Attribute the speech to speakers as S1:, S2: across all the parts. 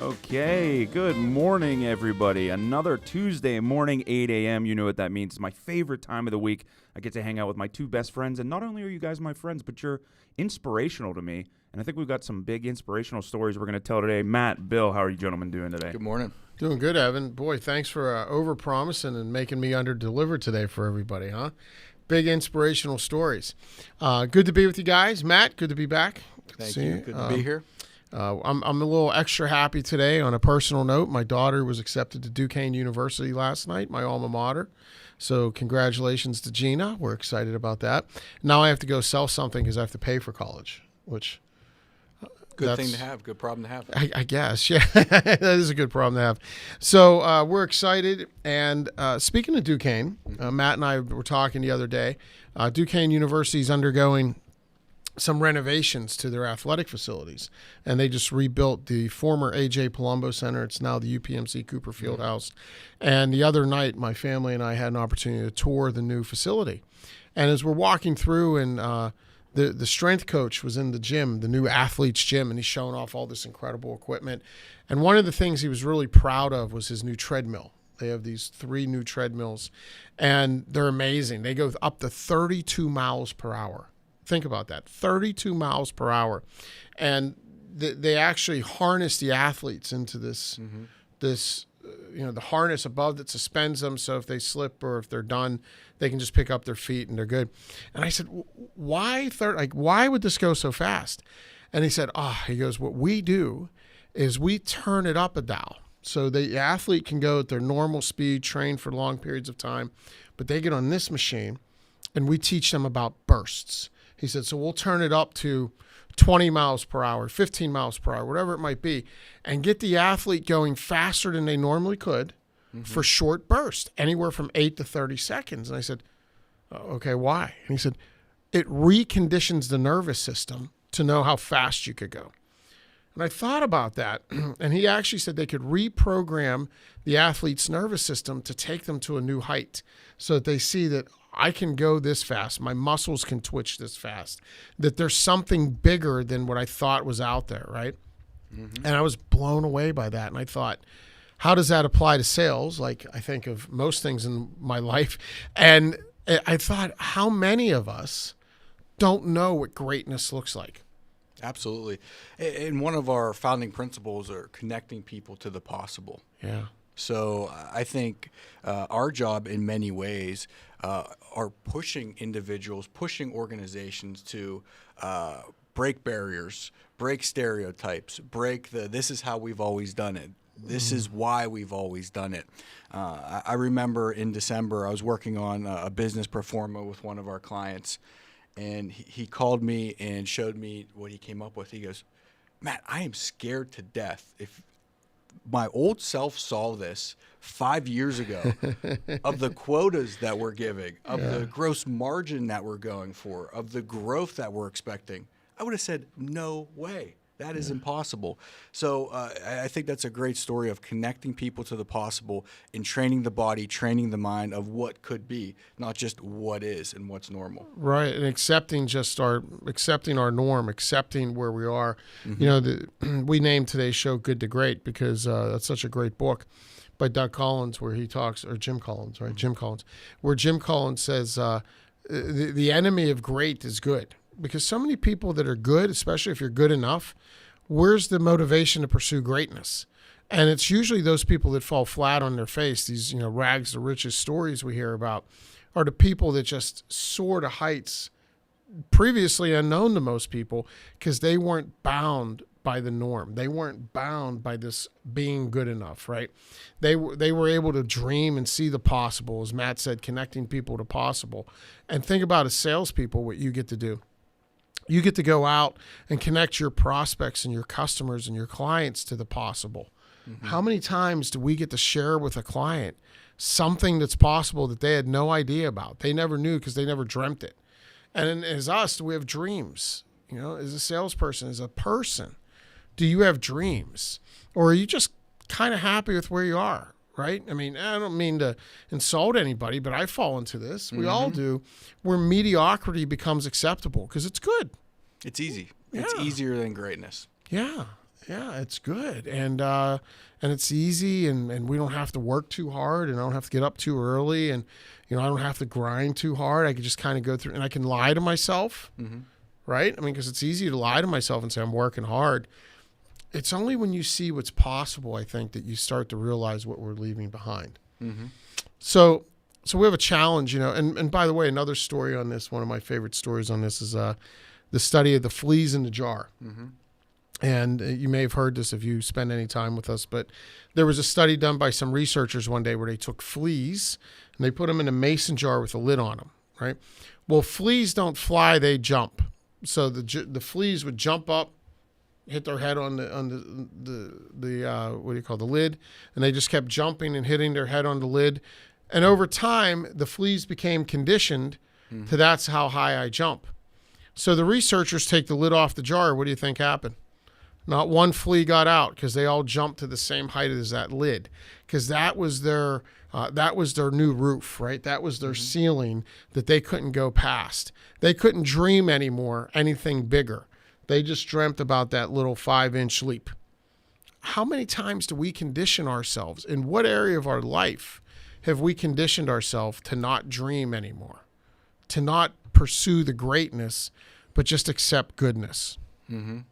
S1: Okay, good morning, everybody. Another Tuesday morning, 8 a.m. You know what that means. It's my favorite time of the week. I get to hang out with my two best friends, and not only are you guys my friends, but you're inspirational to me. And I think we've got some big inspirational stories we're going to tell today. Matt, Bill, how are you gentlemen doing today?
S2: Good morning.
S3: Doing good, Evan. Boy, thanks for over-promising and making me under-deliver today for everybody, huh? Big inspirational stories. Good to be with you guys. Matt, good to be back.
S2: Thank you. Good to be here.
S3: I'm a little extra happy today on a personal note. My daughter was accepted to Duquesne University last night, my alma mater. So congratulations to Gina. We're excited about that. Now I have to go sell something because I have to pay for college, which...
S2: Good thing to have. Good problem to have.
S3: I guess, yeah. That is a good problem to have. So we're excited. And speaking of Duquesne, Matt and I were talking the other day. Duquesne University is undergoing some renovations to their athletic facilities. And they just rebuilt the former A.J. Palumbo Center. It's now the UPMC Cooper Fieldhouse. And the other night, my family and I had an opportunity to tour the new facility. And as we're walking through and the strength coach was in the gym, the new athlete's gym, and he's showing off all this incredible equipment. And one of the things he was really proud of was his new treadmill. They have these 3 new treadmills, and they're amazing. They go up to 32 miles per hour. Think about that, 32 miles per hour. And they actually harness the athletes into this, the harness above that suspends them, so if they slip or if they're done, they can just pick up their feet and they're good. And I said, why would this go so fast? And he said, he goes, what we do is we turn it up a dial. So the athlete can go at their normal speed, train for long periods of time, but they get on this machine and we teach them about bursts. He said, so we'll turn it up to 20 miles per hour, 15 miles per hour, whatever it might be, and get the athlete going faster than they normally could for short bursts, anywhere from 8 to 30 seconds. And I said, okay, why? And he said, it reconditions the nervous system to know how fast you could go. And I thought about that, and he actually said they could reprogram the athlete's nervous system to take them to a new height so that they see that I can go this fast, my muscles can twitch this fast, that there's something bigger than what I thought was out there, right? And I was blown away by that, and I thought, how does that apply to sales? Like I think of most things in my life. And I thought, how many of us don't know what greatness looks like?
S2: Absolutely. And one of our founding principles are connecting people to the possible.
S3: Yeah.
S2: So I think our job in many ways are pushing individuals, pushing organizations to break barriers, break stereotypes, break this is how we've always done it. This is why we've always done it. I remember in December, I was working on a business pro forma with one of our clients, and he called me and showed me what he came up with. He goes, Matt, I am scared to death. If my old self saw this 5 years ago of the quotas that we're giving, of the gross margin that we're going for, of the growth that we're expecting, I would have said, no way. That is impossible. So I think that's a great story of connecting people to the possible and training the body, training the mind of what could be, not just what is and what's normal.
S3: Right, and accepting our norm, accepting where we are. You know, we named today's show "Good to Great" because that's such a great book by Doug Collins, where he talks, or Jim Collins, right? Jim Collins, where Jim Collins says the enemy of great is good. Because so many people that are good, especially if you're good enough, where's the motivation to pursue greatness? And it's usually those people that fall flat on their face, these rags to riches stories we hear about, are the people that just soar to heights previously unknown to most people because they weren't bound by the norm. They weren't bound by this being good enough, right? They were able to dream and see the possible, as Matt said, connecting people to possible. And think about as salespeople what you get to do. You get to go out and connect your prospects and your customers and your clients to the possible. How many times do we get to share with a client something that's possible that they had no idea about? They never knew because they never dreamt it. And as us, we have dreams. As a salesperson, as a person, do you have dreams? Or are you just kind of happy with where you are? Right? I mean, I don't mean to insult anybody, but I fall into this. We all do, where mediocrity becomes acceptable because it's good.
S2: It's easy.
S3: Yeah.
S2: It's easier than greatness.
S3: Yeah. Yeah, it's good, and it's easy, and we don't have to work too hard, and I don't have to get up too early, and I don't have to grind too hard. I can just kind of go through, and I can lie to myself, right? I mean, because it's easy to lie to myself and say I'm working hard. It's only when you see what's possible, I think, that you start to realize what we're leaving behind. So we have a challenge, and by the way, another story on this, one of my favorite stories on this is the study of the fleas in the jar. And you may have heard this if you spend any time with us, but there was a study done by some researchers one day where they took fleas and they put them in a mason jar with a lid on them, right? Well, fleas don't fly, they jump. So the fleas would jump up, hit their head on the what do you call the lid, and they just kept jumping and hitting their head on the lid. And over time, the fleas became conditioned to that's how high I jump. So the researchers take the lid off the jar. What do you think happened? Not one flea got out because they all jumped to the same height as that lid, because that was their new roof, right? That was their ceiling that they couldn't go past. They couldn't dream anymore anything bigger. They just dreamt about that little 5-inch leap. How many times do we condition ourselves? In what area of our life have we conditioned ourselves to not dream anymore, to not pursue the greatness, but just accept goodness?
S2: And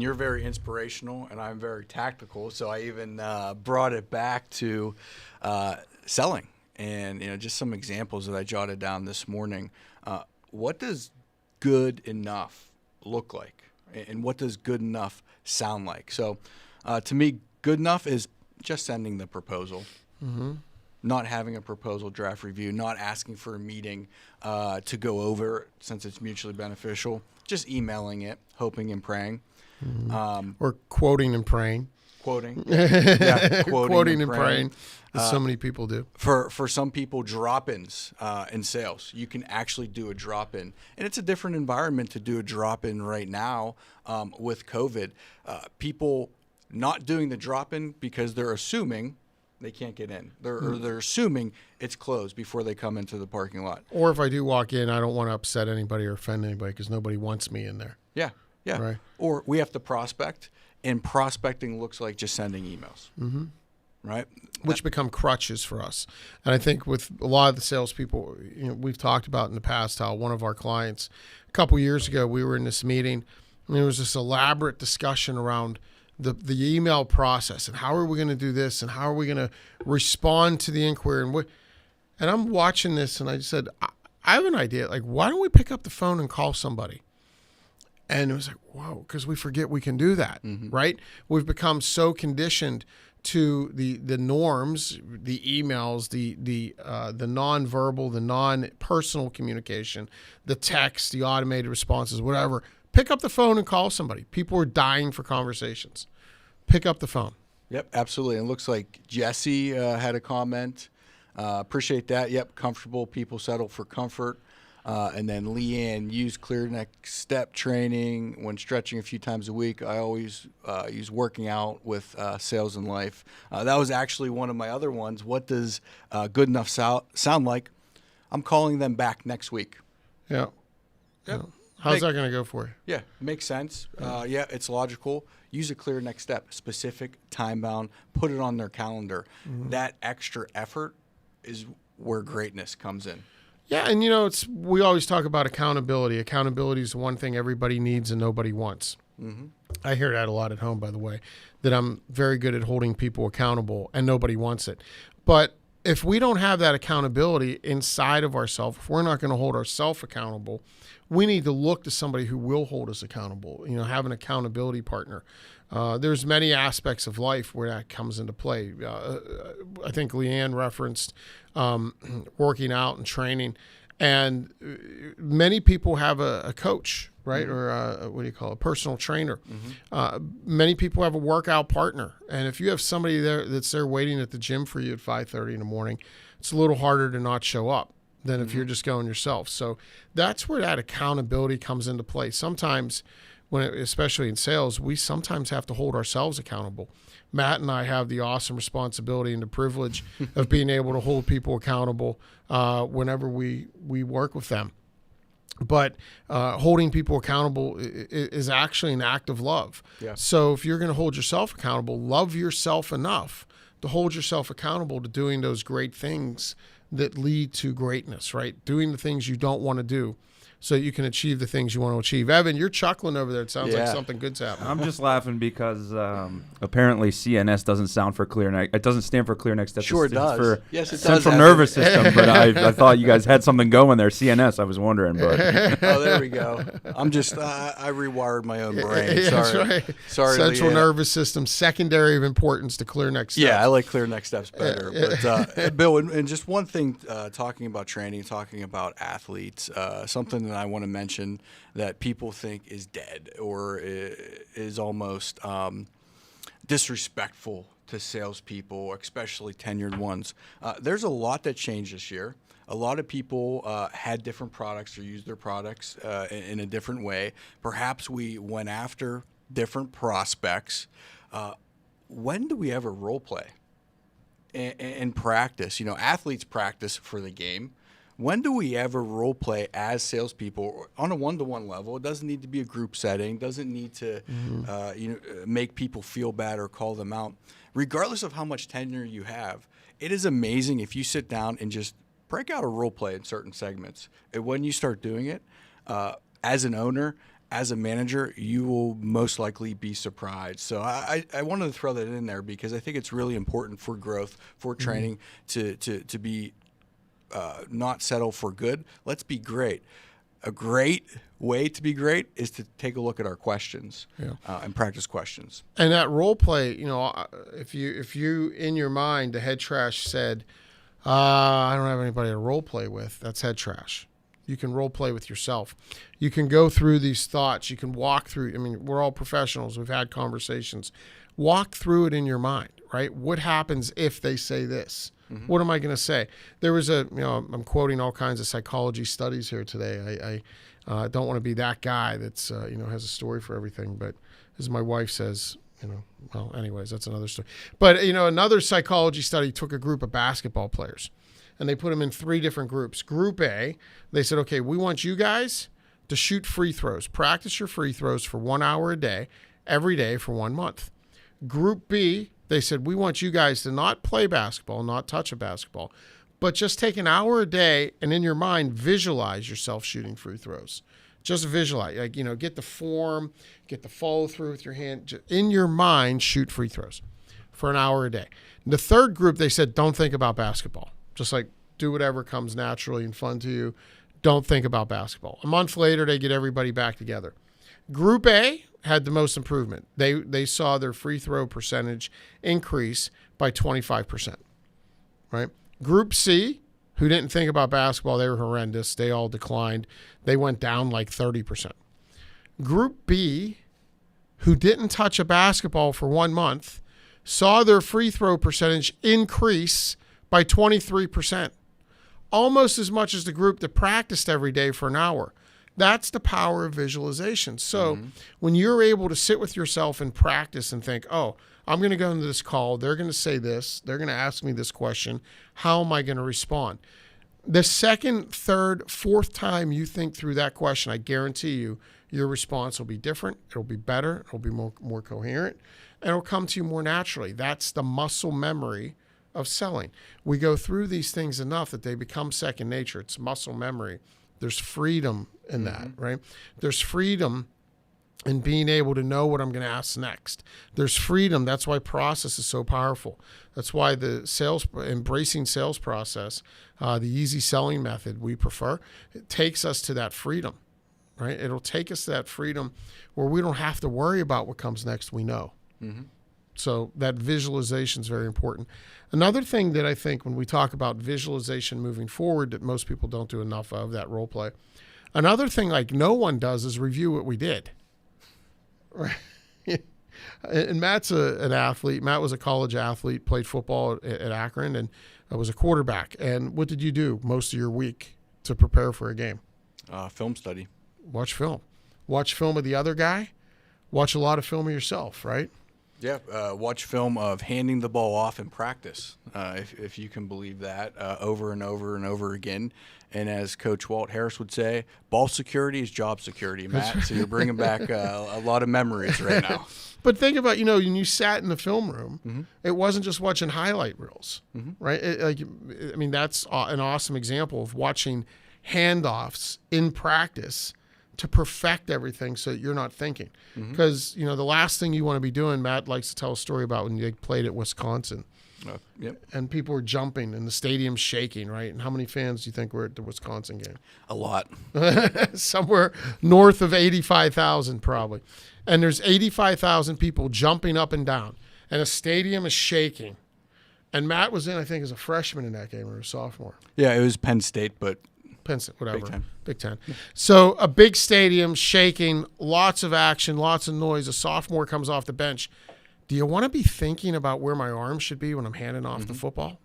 S2: you're very inspirational, and I'm very tactical. So I even brought it back to selling, and just some examples that I jotted down this morning. What does good enough look like, and what does good enough sound like? So, to me, good enough is just sending the proposal. Not having a proposal draft review, not asking for a meeting to go over it since it's mutually beneficial, just emailing it, hoping and praying.
S3: Or quoting and praying.
S2: Quoting. Yeah,
S3: quoting and praying, as so many people do.
S2: For some people, drop-ins in sales. You can actually do a drop-in. And it's a different environment to do a drop-in right now with COVID. People not doing the drop-in because they're assuming they can't get in. They're assuming it's closed before they come into the parking lot.
S3: Or if I do walk in, I don't want to upset anybody or offend anybody because nobody wants me in there.
S2: Yeah.
S3: Right.
S2: Or we have to prospect, and prospecting looks like just sending emails. Right?
S3: Which become crutches for us. And I think with a lot of the salespeople, we've talked about in the past how one of our clients, a couple years ago, we were in this meeting, and there was this elaborate discussion around the email process and how are we going to do this and how are we going to respond to the inquiry. And I'm watching this, and I said, I have an idea. Like, why don't we pick up the phone and call somebody? And it was like, whoa, because we forget we can do that, right? We've become so conditioned to the norms, the emails, the nonverbal, the non-personal communication, the text, the automated responses, whatever. Pick up the phone and call somebody. People are dying for conversations. Pick up the phone.
S2: Yep, absolutely. And it looks like Jesse had a comment. Appreciate that. Yep, comfortable. People settle for comfort. And then Leanne, use clear next step training when stretching a few times a week. I always use working out with sales and life. That was actually one of my other ones. What does good enough sound like? I'm calling them back next week.
S3: Yeah.
S2: Yep.
S3: How's that going to go for you?
S2: Yeah, makes sense. Yeah, it's logical. Use a clear next step, specific, time-bound, put it on their calendar. That extra effort is where greatness comes in.
S3: Yeah, and we always talk about accountability. Accountability is the one thing everybody needs and nobody wants. I hear that a lot at home, by the way, that I'm very good at holding people accountable and nobody wants it. But if we don't have that accountability inside of ourselves, if we're not going to hold ourselves accountable, we need to look to somebody who will hold us accountable, have an accountability partner. There's many aspects of life where that comes into play. I think Leanne referenced working out and training, and many people have a coach, right? Or a personal trainer. Many people have a workout partner, and if you have somebody there that's there waiting at the gym for you at 5:30 in the morning, it's a little harder to not show up than if you're just going yourself. So that's where that accountability comes into play. Sometimes, especially in sales, we sometimes have to hold ourselves accountable. Matt and I have the awesome responsibility and the privilege of being able to hold people accountable whenever we work with them. But holding people accountable is actually an act of love.
S2: Yeah.
S3: So if you're going to hold yourself accountable, love yourself enough to hold yourself accountable to doing those great things that lead to greatness, right? Doing the things you don't want to do so that you can achieve the things you want to achieve. Evan, you're chuckling over there. It sounds like something good's happening.
S1: I'm just laughing because apparently CNS doesn't sound for clear neck. It doesn't stand for clear next.
S2: Sure it does.
S1: For
S2: Yes, it does.
S1: central nervous system. But I thought you guys had something going there. CNS. I was wondering, but
S2: Oh, there we go. I'm just I rewired my own brain.
S3: Yeah,
S2: Sorry,
S3: that's right.
S2: sorry.
S3: Central
S2: Leanna.
S3: nervous system, secondary of importance to clear next steps.
S2: Yeah, I like clear next steps better. But Bill, and just one thing, talking about training, talking about athletes, something that I want to mention that people think is dead or is almost disrespectful to salespeople, especially tenured ones. There's a lot that changed this year. A lot of people had different products or used their products in a different way. Perhaps we went after different prospects. When do we ever role play and practice? You know, athletes practice for the game. When do we ever role play as salespeople on a one-to-one level? It doesn't need to be a group setting. Doesn't need to make people feel bad or call them out. Regardless of how much tenure you have, it is amazing if you sit down and just break out a role play in certain segments. And when you start doing it, as an owner, as a manager, you will most likely be surprised. So I wanted to throw that in there because I think it's really important for growth, for training to be not settle for good. Let's be great. A great way to be great is to take a look at our questions and practice questions.
S3: And that role play, you know, if you in your mind, the head trash said, I don't have anybody to role play with, that's head trash. You can role play with yourself. You can go through these thoughts. You can walk through. I mean, we're all professionals. We've had conversations. Walk through it in your mind, right? What happens if they say this? Mm-hmm. What am I going to say? There was I'm quoting all kinds of psychology studies here today. I don't want to be that guy that's, has a story for everything. But as my wife says, well, anyways, that's another story. But, another psychology study took a group of basketball players and they put them in 3 different groups. Group A, they said, okay, we want you guys to shoot free throws. Practice your free throws for 1 hour a day, every day for 1 month. Group B, they said, we want you guys to not play basketball, not touch a basketball, but just take an hour a day and in your mind, visualize yourself shooting free throws. Just visualize, get the form, get the follow through with your hand. In your mind, shoot free throws for an hour a day. The third group, they said, don't think about basketball. Just do whatever comes naturally and fun to you. Don't think about basketball. A month later, they get everybody back together. Group A had the most improvement. They saw their free throw percentage increase by 25%, right? Group C, who didn't think about basketball, they were horrendous. They all declined. They went down 30%. Group B, who didn't touch a basketball for 1 month, saw their free throw percentage increase by 23%, almost as much as the group that practiced every day for an hour. That's the power of visualization. So when you're able to sit with yourself and practice and think, oh, I'm going to go into this call. They're going to say this. They're going to ask me this question. How am I going to respond? The second, third, fourth time you think through that question, I guarantee you, your response will be different. It'll be better. It'll be more coherent. And it'll come to you more naturally. That's the muscle memory of selling. We go through these things enough that they become second nature. It's muscle memory. There's freedom in that, right? There's freedom in being able to know what I'm going to ask next. There's freedom. That's why process is so powerful. That's why the embracing sales process, the easy selling method we prefer, it takes us to that freedom, right? It'll take us to that freedom where we don't have to worry about what comes next. We know. Mm-hmm. So that visualization is very important. Another thing that I think when we talk about visualization moving forward that most people don't do enough of, that role play, another thing no one does is review what we did. Right? And Matt's an athlete. Matt was a college athlete, played football at Akron, and was a quarterback. And what did you do most of your week to prepare for a game?
S2: Film study.
S3: Watch film. Watch film of the other guy. Watch a lot of film of yourself, right?
S2: Yeah, watch film of handing the ball off in practice, if you can believe that, over and over and over again. And as Coach Walt Harris would say, ball security is job security, Matt. So you're bringing back a lot of memories right now.
S3: But think about, when you sat in the film room, it wasn't just watching highlight reels, right? That's an awesome example of watching handoffs in practice to perfect everything so that you're not thinking. Because, the last thing you want to be doing, Matt likes to tell a story about when they played at Wisconsin.
S2: Yep.
S3: And people were jumping and the stadium's shaking, right? And how many fans do you think were at the Wisconsin game?
S2: A lot.
S3: Somewhere north of 85,000 probably. And there's 85,000 people jumping up and down. And a stadium is shaking. And Matt was in, I think, as a freshman in that game or a sophomore.
S2: Yeah, it was Penn State, but
S3: Penn State, whatever.
S2: Big Ten.
S3: So a big stadium, shaking, lots of action, lots of noise. A sophomore comes off the bench. Do you want to be thinking about where my arm should be when I'm handing off the football?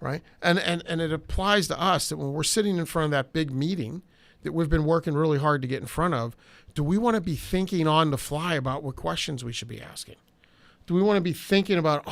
S3: Right? And it applies to us that when we're sitting in front of that big meeting that we've been working really hard to get in front of, do we want to be thinking on the fly about what questions we should be asking? Do we want to be thinking about,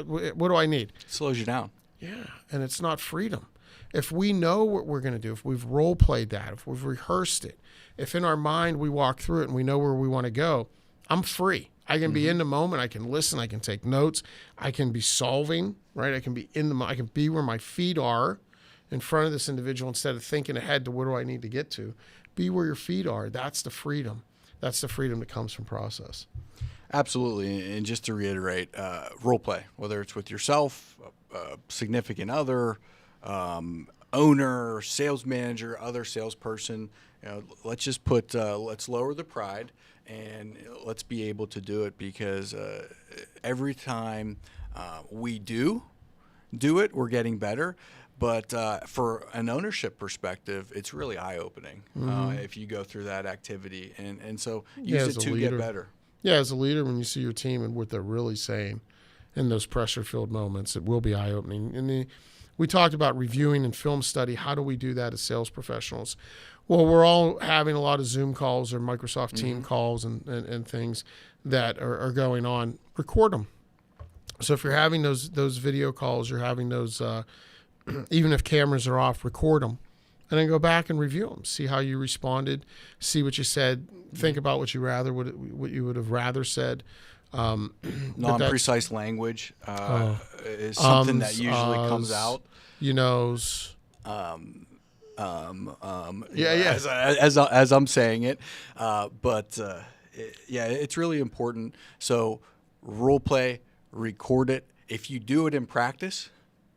S3: what do I need?
S2: it slows you down.
S3: Yeah, and it's not freedom. If we know what we're going to do, if we've role-played that, if we've rehearsed it, if in our mind we walk through it and we know where we want to go, I'm free. I can be in the moment. I can listen. I can take notes. I can be solving, right? I can be I can be where my feet are in front of this individual instead of thinking ahead to where do I need to get to. Be where your feet are. That's the freedom. That's the freedom that comes from process.
S2: Absolutely. And just to reiterate, role play, whether it's with yourself, a significant other, owner, sales manager, other salesperson, let's just let's lower the pride and let's be able to do it, because every time we do it, we're getting better. But for an ownership perspective, it's really eye-opening if you go through that activity. And so use it to get better.
S3: Yeah, as a leader, when you see your team and what they're really saying in those pressure-filled moments, it will be eye-opening. And we talked about reviewing and film study. How do we do that as sales professionals? Well, we're all having a lot of Zoom calls or Microsoft Team calls and things that are going on. Record them. So if you're having those video calls, you're having those, even if cameras are off, record them. And then go back and review them. See how you responded. See what you said. Think about what you would have rather said.
S2: Non-precise language is something that usually comes out. As I'm saying it, it's really important. So role play, record it. If you do it in practice,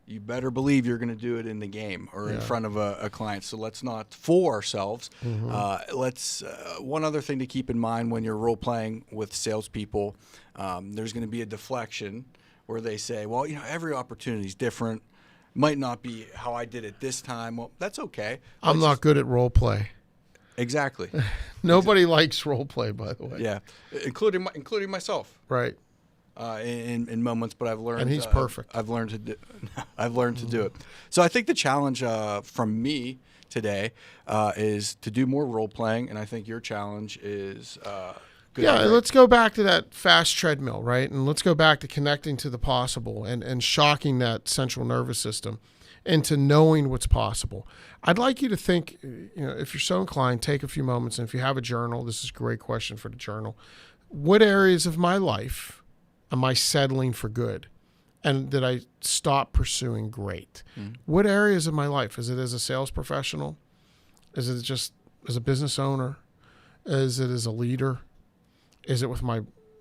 S2: you better believe you're going to do it in the game or in front of a client. So let's not fool ourselves. One other thing to keep in mind when you're role playing with salespeople, there's going to be a deflection where they say, well, every opportunity is different. Might not be how I did it this time. Well, that's okay.
S3: I'm not good at role play.
S2: Exactly.
S3: Nobody likes role play, by the way.
S2: Yeah, including myself.
S3: Right.
S2: In moments, but I've learned.
S3: And he's perfect.
S2: I've learned to do it. So I think the challenge from me today is to do more role playing, and I think your challenge is.
S3: Let's go back to that fast treadmill, right? And let's go back to connecting to the possible and shocking that central nervous system into knowing what's possible. I'd like you to think, if you're so inclined, take a few moments, and if you have a journal, this is a great question for the journal. What areas of my life am I settling for good? And did I stop pursuing great? What areas of my life? Is it as a sales professional? Is it just as a business owner? Is it as a leader? Is it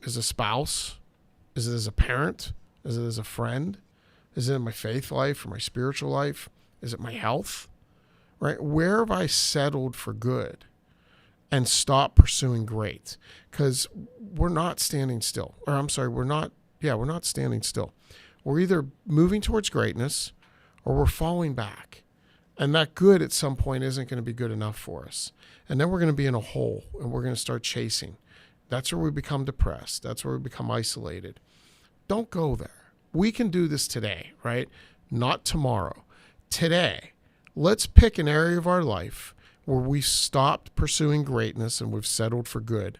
S3: as a spouse? Is it as a parent? Is it as a friend? Is it in my faith life or my spiritual life? Is it my health? Right? Where have I settled for good and stopped pursuing great? Because we're not standing still. We're not standing still. We're either moving towards greatness or we're falling back. And that good at some point isn't going to be good enough for us. And then we're going to be in a hole and we're going to start chasing. That's where we become depressed. That's where we become isolated. Don't go there. We can do this today, right? Not tomorrow. Today, let's pick an area of our life where we've stopped pursuing greatness and we've settled for good.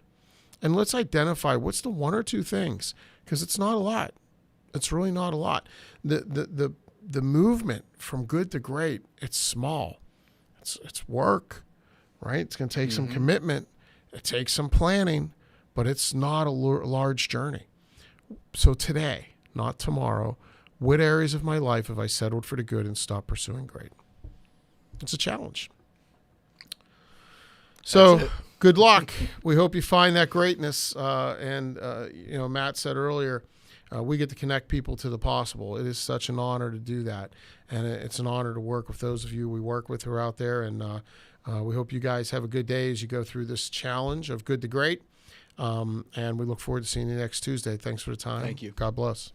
S3: And let's identify what's the one or two things, because it's not a lot. It's really not a lot. The movement from good to great, it's small. It's work, right? It's going to take some commitment. It takes some planning, but it's not a large journey. So today, not tomorrow, what areas of my life have I settled for the good and stopped pursuing great? It's a challenge. So good luck. We hope you find that greatness. Matt said earlier, we get to connect people to the possible. It is such an honor to do that. And it's an honor to work with those of you we work with who are out there. And we hope you guys have a good day as you go through this challenge of good to great. And we look forward to seeing you next Tuesday. Thanks for the time.
S2: Thank you.
S3: God bless.